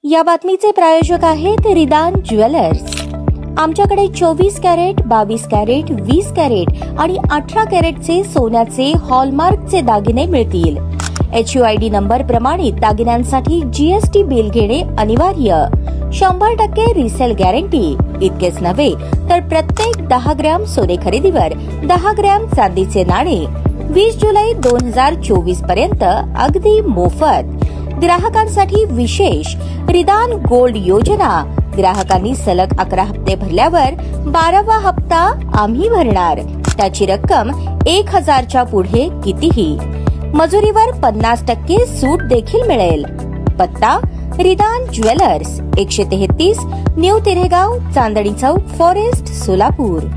या बातमीचे प्रायोजक आहेत रिदान ज्वेलर्स। आमच्याकडे 24 कॅरेट, 22 कॅरेट, 20 कॅरेट आणि 18 कॅरेटचे सोन्याचे हॉलमार्कचे दागिने मिळतील। HUID नंबर प्रमाणित दागिन्यांसाठी GST बिल घेणे अनिवार्य। 100% रिसेल गॅरंटी। इतकेच नव्हे तर प्रत्येक 10 ग्रॅम सोने खरेदीवर 10 ग्रॅम चांदीचे नाणे 20 जुलै 2024 पर्यंत अगदी मोफत। ग्राहकांसाठी विशेष रिदान गोल्ड योजना। ग्राहकांनी सलग 11 हप्ते भरल्यावर 12वा हप्ता आम्ही भरणार। त्याची रक्कम 1000च्या पुढे कितीही। मजुरीवर 50% सूट देखील मिळेल। पत्ता रिदान jewellers, 133 new तिरेगाव, Chandni Chowk, forest, Solapur.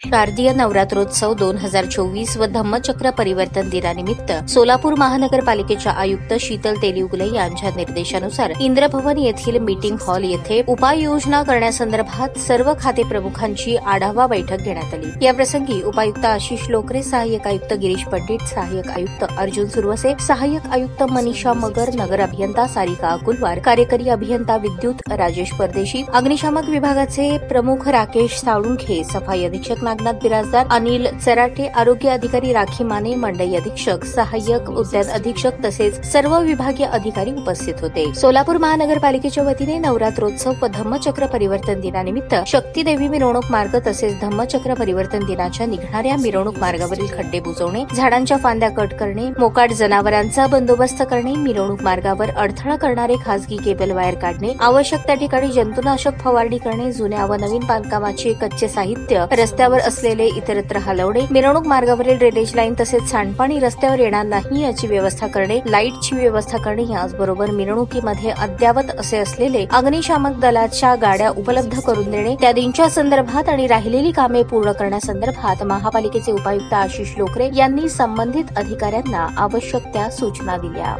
शारदीय नवरात्रोत्सव 2024 व धम्मचक्र परिवर्तन दिनानिमित्त सोलापूर महानगरपालिकेच्या आयुक्त शीतल तेलिउगले यांच्या निर्देशानुसार इंद्रभवन येथील मीटिंग हॉल येथे उपाययोजना करण्यासंदर्भात सर्व खाते प्रमुखांची आढावा बैठक घेण्यात आली। याप्रसंगी उपायुक्त आशिष लोकरे, सहाय्यक आयुक्त गिरीश पंडित, सहाय्यक आयुक्त अर्जुन सुरवसे, सहाय्यक आयुक्त मनीषा मगर, नगर अभियंता सारिका अकुलवार, कार्यकारी अभियंता विद्युत राजेश परदेशी, अग्निशामक विभागाचे प्रमुख राकेश साळुंखे, सफाई अधीक्षक नागनाथ बिराजदार, अनिल चराटे, आरोग्य अधिकारी राखी माने, मंडई अधीक्षक, सहाय्यक उद्यान अधीक्षक तसेच सर्व विभागीय अधिकारी उपस्थित होते। सोलापूर महानगरपालिकेच्या वतीने नवरात्रोत्सव व धम्मचक्र परिवर्तन दिनानिमित्त शक्तीदेवी मिरवणूक मार्ग तसेच धम्मचक्र परिवर्तन दिनाच्या निघणाऱ्या मिरवणूक मार्गावरील खड्डे बुजवणे, झाडांच्या फांद्या कट करणे, मोकाट जनावरांचा बंदोबस्त करणे, मिरवणूक मार्गावर अडथळा करणारे खासगी केबल वायर काढणे, आवश्यक त्या ठिकाणी जंतुनाशक फवारणी करणे, जुन्या व नवीन बांधकामाचे कच्चे साहित्य रस्त्यावर असलेले इतरत्र हलवणे, मिरवणूक मार्गावरील ड्रेनेज लाईन तसेच सांडपाणी रस्त्यावर येणार नाही याची व्यवस्था करणे, लाईटची व्यवस्था करणे, याचबरोबर मिरवणुकीमध्ये अद्यावत असे असलेले अग्निशामक दलाच्या गाड्या उपलब्ध करून देणे इत्यादींच्या संदर्भात आणि राहिलेली कामे पूर्ण करण्यासंदर्भात महापालिकेचे उपायुक्त आशिष लोकरे यांनी संबंधित अधिकाऱ्यांना आवश्यक त्या सूचना दिल्या।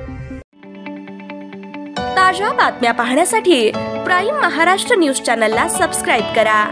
ताज्या बातम्या पाहण्यासाठी प्राईम महाराष्ट्र न्यूज चॅनलला सबस्क्राईब करा।